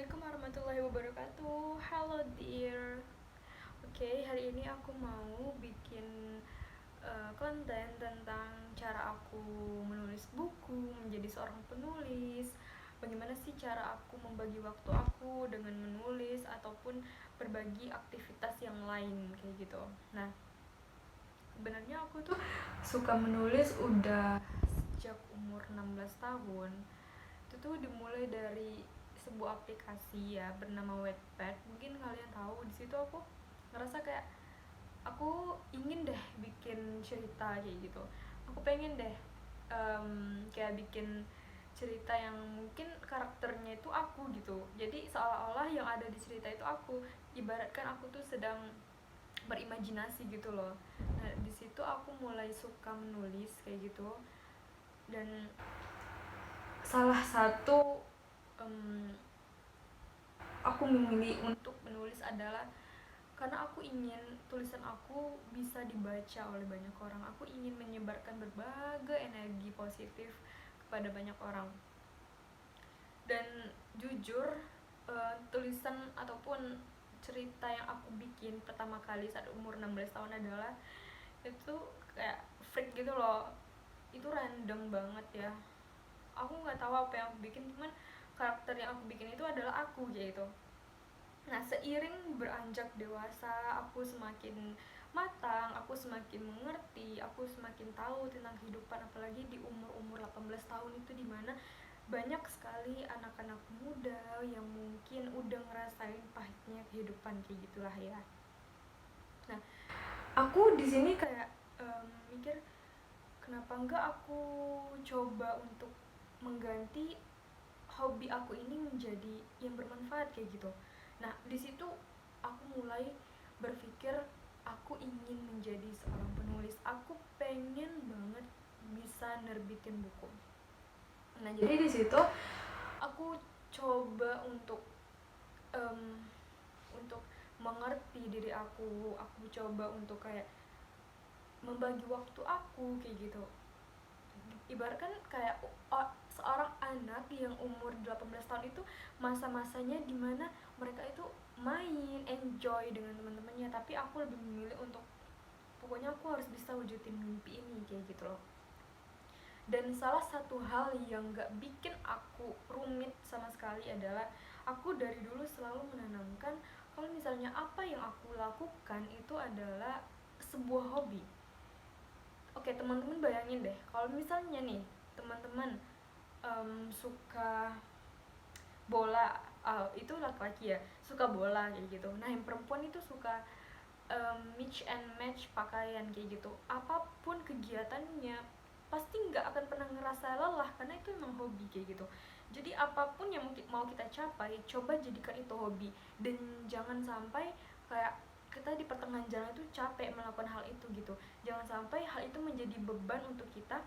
Assalamualaikum warahmatullahi wabarakatuh. Halo dear. Oke, hari ini aku mau bikin konten tentang cara aku menulis buku, menjadi seorang penulis. Bagaimana sih cara aku membagi waktu aku dengan menulis ataupun berbagi aktivitas yang lain kayak gitu. Nah, sebenarnya aku tuh suka menulis udah sejak umur 16 tahun. Itu tuh dimulai dari sebuah aplikasi ya bernama Wattpad. Mungkin kalian tahu, di situ aku ngerasa kayak aku ingin deh bikin cerita kayak gitu. Aku pengen deh kayak bikin cerita yang mungkin karakternya itu aku gitu. Jadi seolah-olah yang ada di cerita itu aku. Ibaratkan aku tuh sedang berimajinasi gitu loh. Nah, di situ aku mulai suka menulis kayak gitu. Dan salah satu aku memilih untuk menulis adalah karena aku ingin tulisan aku bisa dibaca oleh banyak orang. Aku ingin menyebarkan berbagai energi positif kepada banyak orang. Dan jujur, tulisan ataupun cerita yang aku bikin pertama kali saat umur 16 tahun adalah itu kayak freak gitu loh. Itu random banget ya. Aku nggak tahu apa yang aku bikin, cuman karakter yang aku bikin itu adalah aku gitu. Nah, seiring beranjak dewasa, aku semakin matang, aku semakin mengerti, aku semakin tahu tentang kehidupan, apalagi di umur-umur 18 tahun itu, dimana banyak sekali anak-anak muda yang mungkin udah ngerasain pahitnya kehidupan kayak gitulah ya. Nah, aku di sini kayak mikir kenapa enggak aku coba untuk mengganti hobi aku ini menjadi yang bermanfaat kayak gitu. Nah, di situ aku mulai berpikir aku ingin menjadi seorang penulis. Aku pengen banget bisa nerbitin buku. Nah, jadi di situ aku coba untuk mengerti diri aku. Aku coba untuk kayak membagi waktu aku kayak gitu. Ibaratkan kayak seorang anak yang umur 18 tahun itu masa-masanya dimana mereka itu main, enjoy dengan teman-temannya, tapi aku lebih memilih untuk pokoknya aku harus bisa wujudin mimpi ini kayak gitu loh. Dan salah satu hal yang gak bikin aku rumit sama sekali adalah aku dari dulu selalu menanamkan kalau misalnya apa yang aku lakukan itu adalah sebuah hobi. Oke, teman-teman bayangin deh kalau misalnya nih teman-teman suka bola, itu laki-laki ya, suka bola kayak gitu. Nah, yang perempuan itu suka mix and match pakaian kayak gitu. Apapun kegiatannya pasti nggak akan pernah ngerasa lelah karena itu emang hobi kayak gitu. Jadi apapun yang mau kita capai, coba jadikan itu hobi. Dan jangan sampai kayak kita di pertengahan jalan itu capek melakukan hal itu gitu. Jangan sampai hal itu menjadi beban untuk kita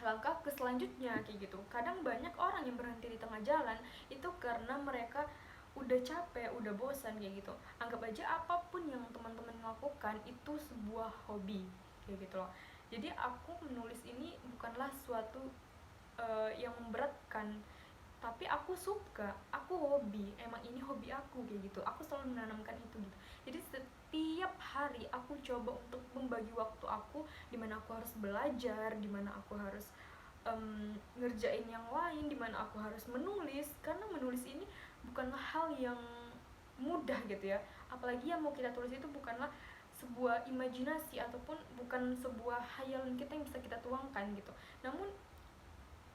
langkah ke selanjutnya kayak gitu. Kadang banyak orang yang berhenti di tengah jalan itu karena mereka udah capek, udah bosan kayak gitu. Anggap aja apapun yang teman-teman lakukan itu sebuah hobi kayak gitu loh. Jadi aku menulis ini bukanlah suatu yang memberatkan, tapi aku suka, aku hobi, emang ini hobi aku kayak gitu. Aku selalu menanamkan itu gitu. Jadi setiap hari aku coba untuk membagi waktu aku, dimana aku harus belajar, dimana aku harus ngerjain yang lain, dimana aku harus menulis, karena menulis ini bukanlah hal yang mudah gitu ya. Apalagi yang mau kita tulis itu bukanlah sebuah imajinasi ataupun bukan sebuah hayalan kita yang bisa kita tuangkan gitu. Namun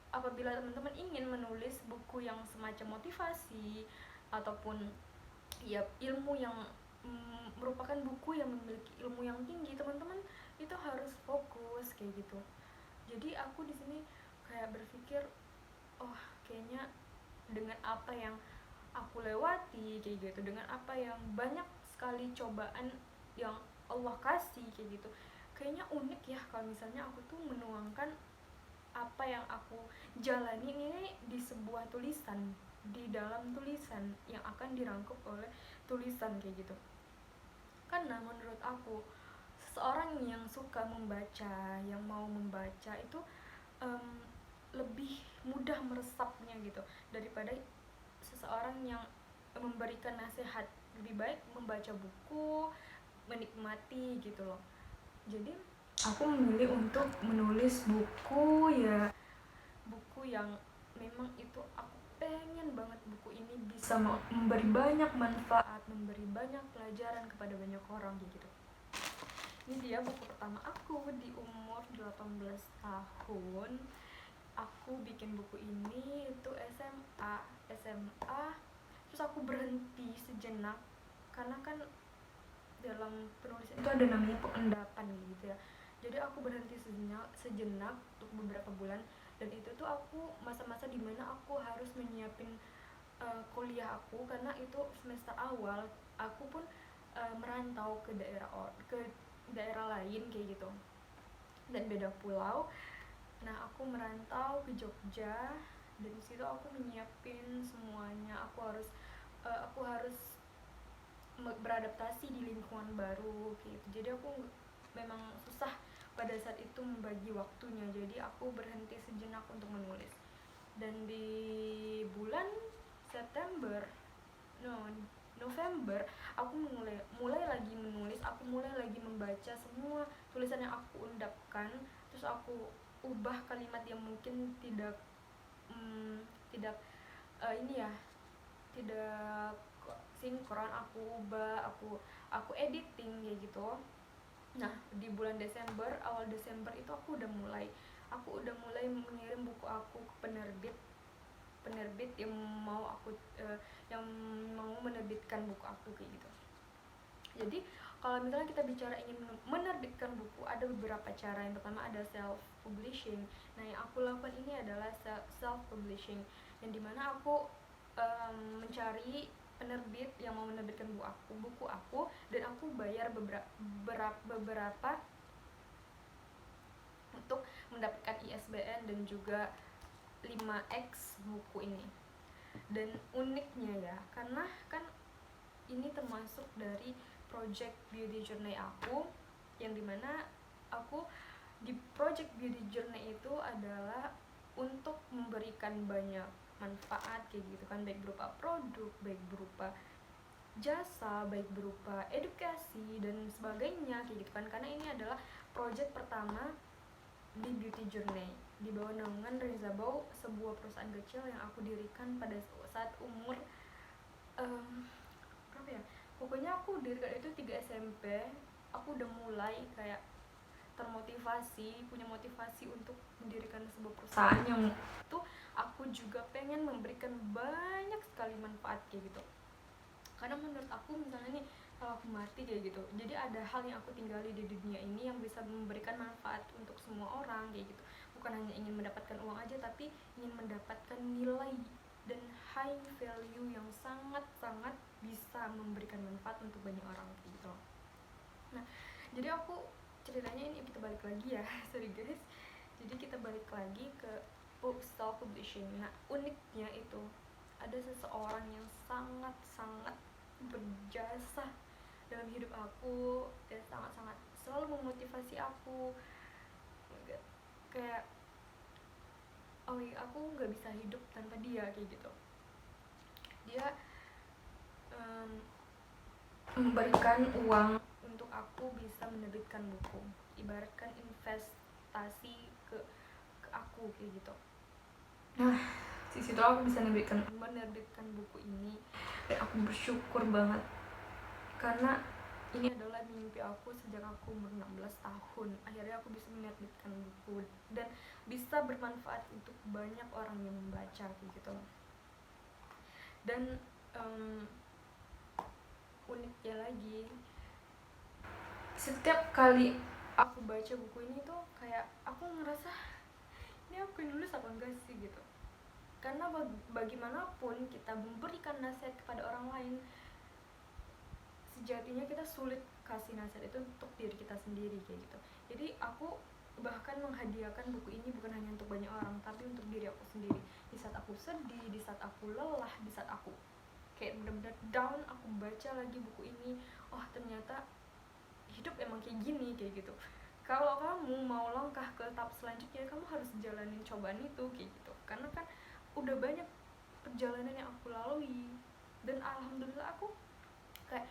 apabila teman-teman ingin menulis buku yang semacam motivasi ataupun ya ilmu yang merupakan buku yang memiliki ilmu yang tinggi, teman-teman itu harus fokus kayak gitu. Jadi aku di sini kayak berpikir, oh kayaknya dengan apa yang aku lewati kayak gitu, dengan apa yang banyak sekali cobaan yang Allah kasih kayak gitu, kayaknya unik ya kalau misalnya aku tuh menuangkan apa yang aku jalani ini di sebuah tulisan, di dalam tulisan yang akan dirangkup oleh tulisan kayak gitu. Karena menurut aku seseorang yang suka membaca, yang mau membaca itu lebih mudah meresapnya gitu daripada seseorang yang memberikan nasihat. Lebih baik membaca buku, menikmati gitu loh. Jadi aku memilih untuk menulis buku, ya buku yang memang itu aku pengen banget buku ini bisa memberi banyak manfaat, memberi banyak pelajaran kepada banyak orang gitu. Ini dia buku pertama aku di umur 18 tahun. Aku bikin buku ini itu SMA. Terus aku berhenti sejenak karena kan dalam penulisan itu ada namanya pengendapan gitu ya. Jadi aku berhenti sejenak untuk beberapa bulan, dan itu tuh aku masa-masa dimana aku harus menyiapin kuliah aku, karena itu semester awal aku pun merantau ke daerah lain kayak gitu, dan beda pulau. Nah aku merantau ke Jogja, dan di situ aku menyiapin semuanya. Aku harus beradaptasi di lingkungan baru gitu. Jadi aku memang susah pada saat itu membagi waktunya. Jadi aku berhenti sejenak untuk menulis. Dan di bulan September, November, aku mulai lagi menulis. Aku mulai lagi membaca semua tulisan yang aku undapkan. Terus aku ubah kalimat yang mungkin tidak tidak ini ya, tidak sinkron. Aku ubah, aku editing kayak gitu. Nah di bulan Desember, awal Desember itu aku udah mulai mengirim buku aku ke penerbit yang mau menerbitkan buku aku kayak gitu. Jadi kalau misalnya kita bicara ingin menerbitkan buku, ada beberapa cara. Yang pertama ada self publishing. Nah yang aku lakukan ini adalah self publishing, yang dimana aku mencari penerbit yang mau menerbitkan buku aku, dan aku bayar beberapa untuk mendapatkan ISBN dan juga 5X buku ini. Dan uniknya ya, karena kan ini termasuk dari project beauty journey aku, yang dimana aku di project beauty journey itu adalah untuk memberikan banyak manfaat kayak gitu kan, baik berupa produk, baik berupa jasa, baik berupa edukasi dan sebagainya kayak gitu kan. Karena ini adalah project pertama di beauty journey di bawah naungan Reza Bow, sebuah perusahaan kecil yang aku dirikan pada saat umur berapa ya, pokoknya aku dirikan itu 3 SMP. Aku udah mulai kayak termotivasi, punya motivasi untuk mendirikan sebuah perusahaan yang itu aku juga pengen memberikan banyak sekali manfaat kayak gitu. Karena menurut aku misalnya nih, kalau aku mati kayak gitu, jadi ada hal yang aku tinggali di dunia ini yang bisa memberikan manfaat untuk semua orang kayak gitu. Bukan hanya ingin mendapatkan uang aja, tapi ingin mendapatkan nilai dan high value yang sangat-sangat bisa memberikan manfaat untuk banyak orang kayak gitu. Nah jadi aku ceritanya ini kita balik lagi ya sorry guys. Jadi kita balik lagi ke self publishing. Nah uniknya itu ada seseorang yang sangat-sangat berjasa dalam hidup aku, dan sangat-sangat selalu memotivasi aku. Kayak aku nggak bisa hidup tanpa dia kayak gitu. Dia memberikan uang untuk aku bisa menerbitkan buku, ibaratkan investasi ke aku kayak gitu. Nah di situ aku bisa menerbitkan buku ini, dan aku bersyukur banget karena ini adalah mimpi aku sejak aku umur 16 tahun. Akhirnya aku bisa menerbitkan buku dan bisa bermanfaat untuk banyak orang yang membaca kayak gitu. Dan uniknya lagi, setiap kali aku baca buku ini tuh kayak aku ngerasa ini aku yang nulis apa enggak sih gitu. Karena bagaimanapun kita memberikan nasihat kepada orang lain, sejatinya kita sulit kasih nasihat itu untuk diri kita sendiri kayak gitu. Jadi aku bahkan menghadiahkan buku ini bukan hanya untuk banyak orang, tapi untuk diri aku sendiri. Di saat aku sedih, di saat aku lelah, di saat aku kayak benar-benar down, aku baca lagi buku ini. Oh ternyata hidup emang kayak gini kayak gitu. Kalau kamu mau langkah ke tahap selanjutnya, kamu harus jalanin cobaan itu kayak gitu. Karena kan udah banyak perjalanan yang aku lalui. Dan alhamdulillah aku kayak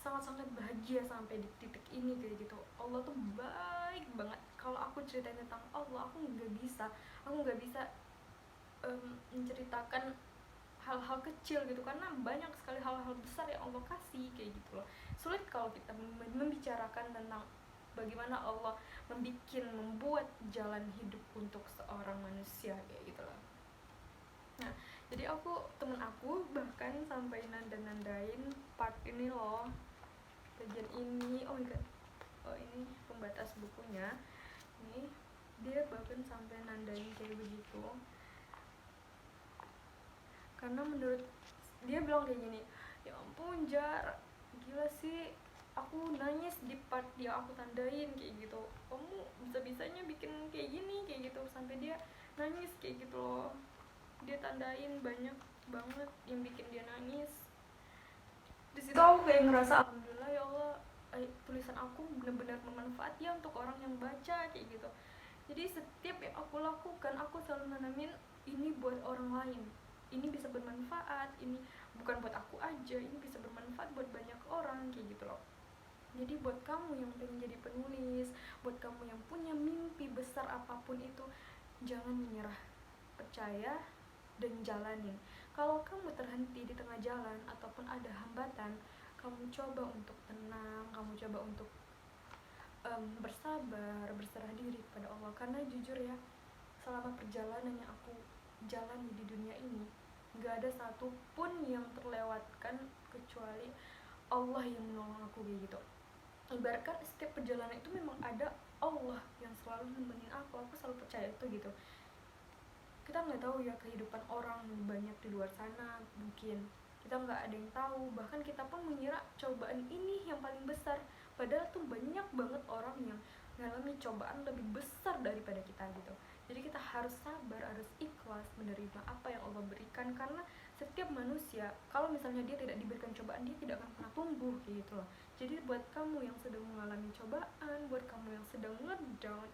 sangat-sangat bahagia sampai di titik ini kayak gitu. Allah tuh baik banget. Kalau aku ceritain tentang Allah, aku nggak bisa menceritakan hal-hal kecil gitu, karena banyak sekali hal-hal besar yang Allah kasih kayak gitu loh. Sulit kalau kita membicarakan tentang bagaimana Allah membuat jalan hidup untuk seorang manusia kayak gitu loh. Nah, jadi temen aku bahkan sampai nandain part ini loh, bagian ini. Oh my god, oh ini pembatas bukunya ini, dia bahkan sampai nandain kayak begitu. Karena menurut dia bilang kayak gini, ya ampun Jar, gila sih, aku nangis di part yang aku tandain kayak gitu, kamu bisa-bisanya bikin kayak gini kayak gitu, sampai dia nangis kayak gitu loh. Dia tandain banyak banget yang bikin dia nangis. Di situ aku kayak ngerasa alhamdulillah ya Allah, tulisan aku benar-benar bermanfaat ya untuk orang yang baca kayak gitu. Jadi setiap yang aku lakukan, aku selalu nanamin ini buat orang lain, ini bisa bermanfaat, ini bukan buat aku aja, ini bisa bermanfaat buat banyak orang kayak gitu loh. Jadi buat kamu yang pengen jadi penulis, buat kamu yang punya mimpi besar apapun itu, jangan menyerah, percaya dan jalanin. Kalau kamu terhenti di tengah jalan ataupun ada hambatan, kamu coba untuk tenang, kamu coba untuk bersabar, berserah diri kepada Allah. Karena jujur ya, selama perjalanan yang aku jalani di dunia ini, gak ada satupun yang terlewatkan kecuali Allah yang menolong aku kayak gitu. Ibaratkan setiap perjalanan itu memang ada Allah yang selalu nemenin aku selalu percaya itu gitu. Kita nggak tahu ya kehidupan orang banyak di luar sana, mungkin kita nggak ada yang tahu, bahkan kita pun mengira cobaan ini yang paling besar, padahal tuh banyak banget orang yang mengalami cobaan lebih besar daripada kita gitu. Jadi kita harus sabar, harus ikhlas menerima apa yang Allah berikan, karena setiap manusia kalau misalnya dia tidak diberikan cobaan, dia tidak akan pernah tumbuh gitu loh. Jadi buat kamu yang sedang mengalami cobaan, buat kamu yang sedang ngedown,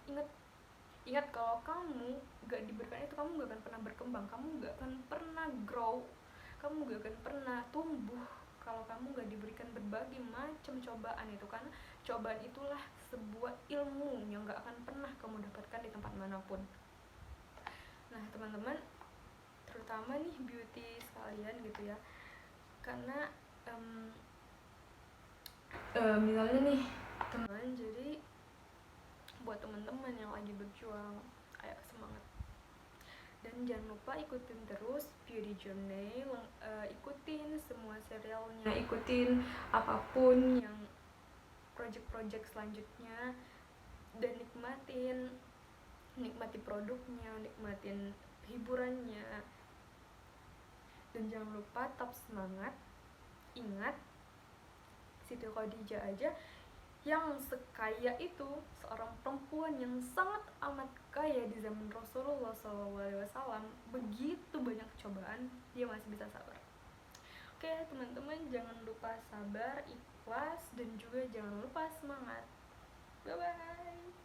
ingat kalau kamu gak diberikan itu, kamu gak akan pernah berkembang, kamu gak akan pernah grow, kamu gak akan pernah tumbuh kalau kamu gak diberikan berbagai macam cobaan itu. Karena cobaan itulah sebuah ilmu yang gak akan pernah kamu dapatkan di tempat manapun. Nah teman-teman, terutama nih beauty sekalian gitu ya, karena misalnya nih teman, jadi buat teman-teman yang lagi berjuang, ayo semangat. Dan jangan lupa ikutin terus Beauty Journey, ikutin semua serialnya, ikutin apapun yang project-project selanjutnya, dan nikmati produknya, nikmatin hiburannya. Dan jangan lupa tetap semangat. Ingat, Siti Khadijah aja yang sekaya itu, seorang perempuan yang sangat amat kaya di zaman Rasulullah SAW, begitu banyak cobaan, dia masih bisa sabar. Oke teman-teman, jangan lupa sabar, ikhlas, dan juga jangan lupa semangat. Bye bye.